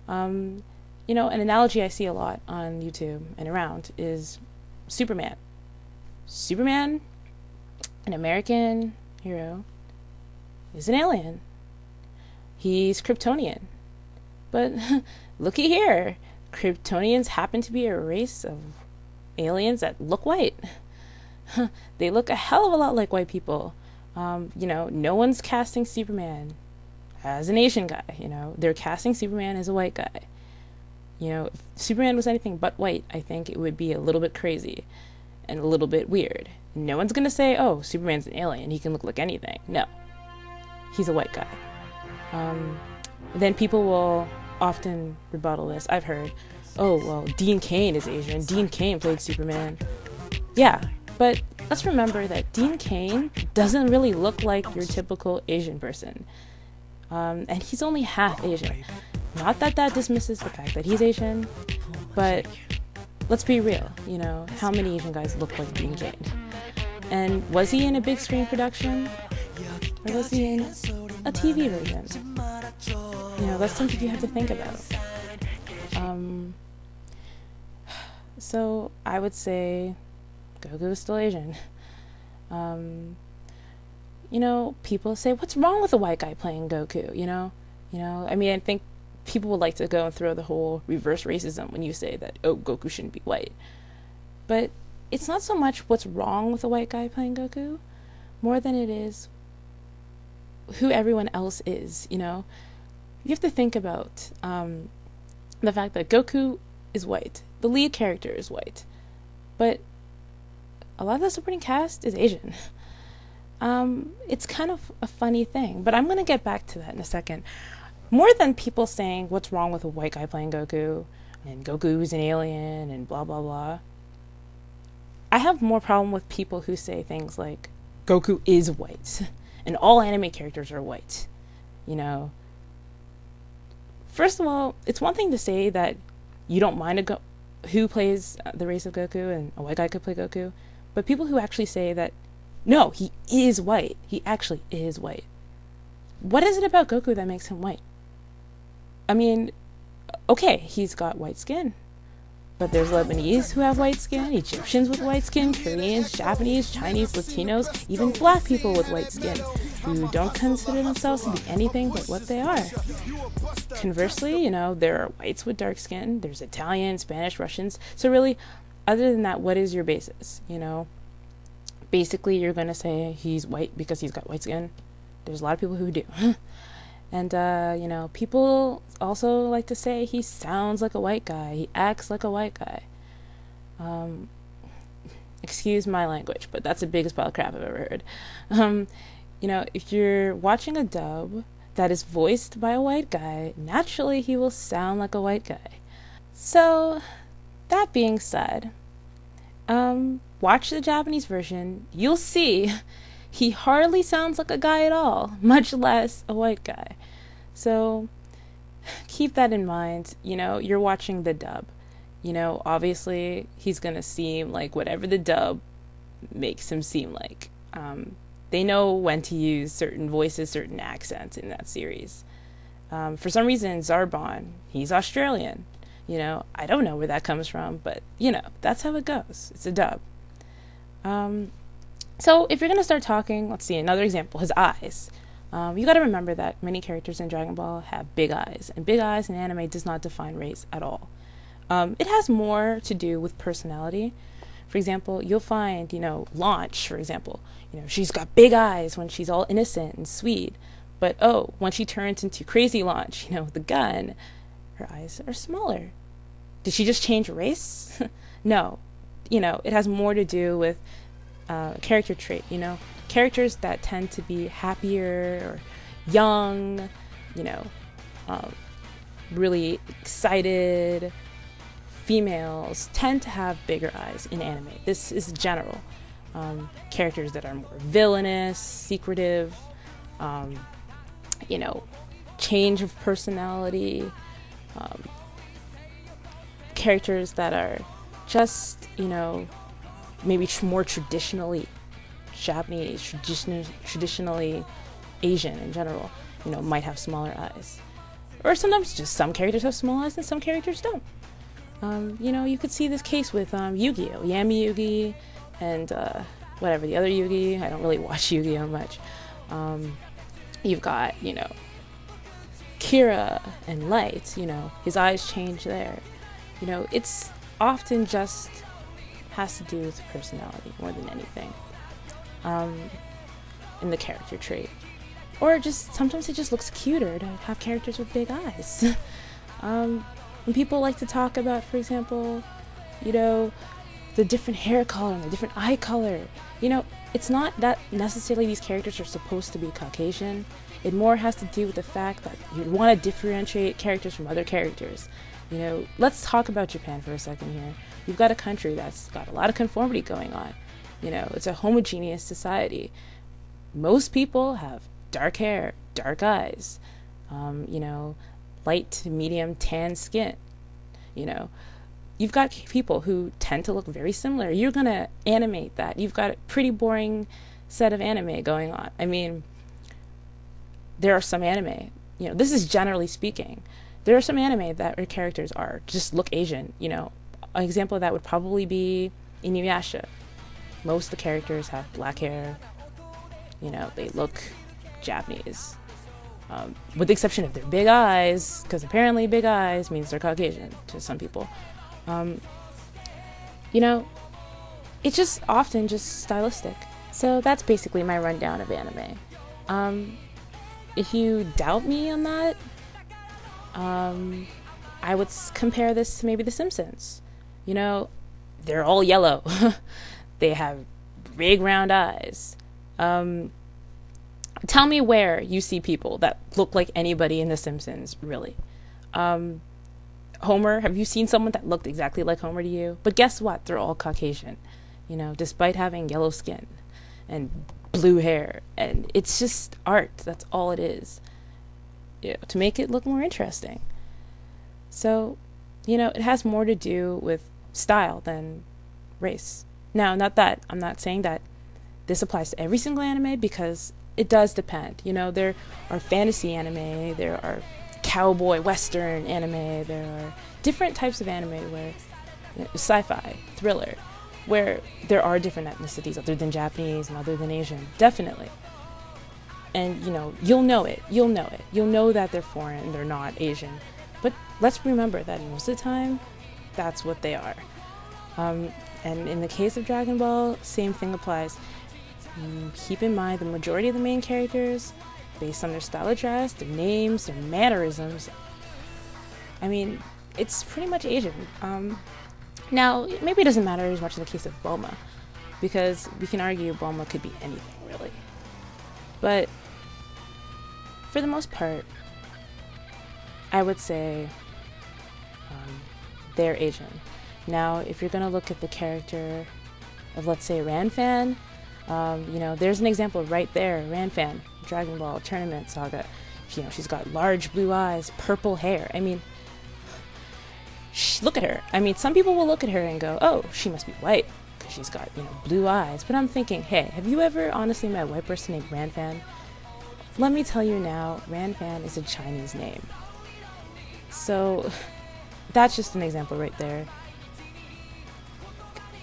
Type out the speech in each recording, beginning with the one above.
You know, an analogy I see a lot on YouTube and around is Superman. Superman, an American hero, is an alien. He's Kryptonian. But looky here, Kryptonians happen to be a race of aliens that look white. They look a hell of a lot like white people. You know, no one's casting Superman as an Asian guy, you know. They're casting Superman as a white guy. You know, if Superman was anything but white, I think it would be a little bit crazy and a little bit weird. No one's gonna say, oh, Superman's an alien, he can look like anything. No. He's a white guy. Then people will often rebuttal this. I've heard, oh, well, Dean Cain is Asian. Dean Cain played Superman. Yeah, but let's remember that Dean Cain doesn't really look like your typical Asian person. And he's only half Asian. Not that that dismisses the fact that he's Asian, but let's be real, you know, how many Asian guys look like Dean Cain? And was he in a big screen production? Or was he in a TV version? You know, that's something you have to think about. So I would say Goku is still Asian. You know, people say, what's wrong with a white guy playing Goku, you know? I mean, I think people would like to go and throw the whole reverse racism when you say that, oh, Goku shouldn't be white. But it's not so much what's wrong with a white guy playing Goku, more than it is who everyone else is, you know? You have to think about the fact that Goku is white. The lead character is white. But a lot of the supporting cast is Asian. It's kind of a funny thing, but I'm going to get back to that in a second. More than people saying what's wrong with a white guy playing Goku, and Goku's an alien, and blah, blah, blah. I have more problem with people who say things like, Goku is white, and all anime characters are white, you know. First of all, it's one thing to say that you don't mind who plays the race of Goku, and a white guy could play Goku, but people who actually say that, no, he is white, he actually is white. What is it about Goku that makes him white? I mean, okay, he's got white skin, but there's Lebanese who have white skin, Egyptians with white skin, Koreans, Japanese, Chinese, Latinos, even black people with white skin, who don't consider themselves to be anything but what they are. Conversely, you know, there are whites with dark skin, there's Italian, Spanish, Russians, so really, other than that, what is your basis, you know? Basically, you're going to say he's white because he's got white skin. There's a lot of people who do. And, you know, people also like to say he sounds like a white guy. He acts like a white guy. Excuse my language, but that's the biggest pile of crap I've ever heard. You know, if you're watching a dub that is voiced by a white guy, naturally he will sound like a white guy. So, that being said, watch the Japanese version. You'll see he hardly sounds like a guy at all, much less a white guy. So keep that in mind. You know, you're watching the dub. You know, obviously he's going to seem like whatever the dub makes him seem like. They know when to use certain voices, certain accents in that series. For some reason, Zarbon, he's Australian. You know, I don't know where that comes from, but, you know, that's how it goes. It's a dub. So if you're going to start talking, let's see, another example, his eyes. You got to remember that many characters in Dragon Ball have big eyes, and big eyes in anime does not define race at all. It has more to do with personality. For example, you'll find, you know, Launch, for example, you know, she's got big eyes when she's all innocent and sweet, but oh, when she turns into Crazy Launch, you know, with the gun, her eyes are smaller. Did she just change race? No. You know, it has more to do with character trait, you know, characters that tend to be happier or young, you know, really excited females tend to have bigger eyes in anime. This is general. Characters that are more villainous, secretive, you know, change of personality, characters that are just, you know, maybe more traditionally Japanese, traditionally Asian in general, you know, might have smaller eyes. Or sometimes just some characters have small eyes and some characters don't. You know, you could see this case with Yu-Gi-Oh! Yami Yugi and whatever, the other Yugi. I don't really watch Yu-Gi-Oh! Much. You've got, you know, Kira and Light, you know, his eyes change there. You know, it's often just has to do with personality more than anything. In the character trait. Or just, sometimes it just looks cuter to have characters with big eyes. When people like to talk about, for example, you know, the different hair color and the different eye color, you know, it's not that necessarily these characters are supposed to be Caucasian. It more has to do with the fact that you want to differentiate characters from other characters. You know, let's talk about Japan for a second here. You've got a country that's got a lot of conformity going on. You know, it's a homogeneous society. Most people have dark hair, dark eyes, you know, light to medium tan skin. You know, you've got people who tend to look very similar. You're going to animate that. You've got a pretty boring set of anime going on. I mean, there are some anime, you know, this is generally speaking. There are some anime that their characters are just look Asian. You know, an example of that would probably be Inuyasha. Most of the characters have black hair. You know, they look Japanese. With the exception of their big eyes, because apparently big eyes means they're Caucasian to some people. You know, it's just often just stylistic. So that's basically my rundown of anime. If you doubt me on that, I would compare this to maybe The Simpsons. You know, they're all yellow. They have big round eyes. Tell me where you see people that look like anybody in The Simpsons, really. Homer, have you seen someone that looked exactly like Homer to you? But guess what? They're all Caucasian, you know, despite having yellow skin and blue hair. And it's just art. That's all it is, you know, to make it look more interesting. So, you know, it has more to do with style than race. Now, not that I'm not saying that this applies to every single anime, because it does depend. You know, there are fantasy anime, there are cowboy western anime, there are different types of anime where, you know, sci-fi, thriller, where there are different ethnicities other than Japanese and other than Asian, definitely. And, you know, you'll know it. You'll know that they're foreign, they're not Asian. But let's remember that most of the time, that's what they are. And in the case of Dragon Ball, same thing applies. Keep in mind the majority of the main characters, based on their style of dress, their names, their mannerisms, I mean, it's pretty much Asian. Now, maybe it doesn't matter as much in the case of Bulma, because we can argue Bulma could be anything, really. But for the most part, I would say they're Asian. Now, if you're going to look at the character of, let's say, Ranfan, you know, there's an example right there. Ranfan, Dragon Ball Tournament Saga. You know, she's got large blue eyes, purple hair. I mean, look at her. I mean, some people will look at her and go, oh, she must be white because she's got, you know, blue eyes. But I'm thinking, hey, have you ever honestly met a white person named Ranfan? Let me tell you now, Ranfan is a Chinese name. So that's just an example right there.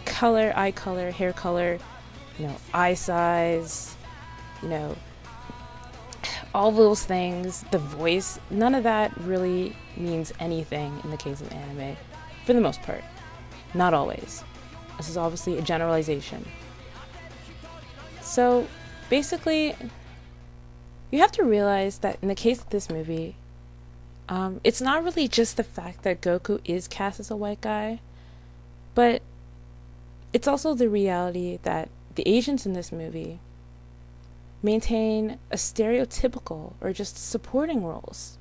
Color, eye color, hair color, you know, eye size, you know, all those things, the voice, none of that really means anything in the case of anime, for the most part. Not always. This is obviously a generalization. So, basically, you have to realize that in the case of this movie, it's not really just the fact that Goku is cast as a white guy, but it's also the reality that the Asians in this movie maintain a stereotypical or just supporting roles.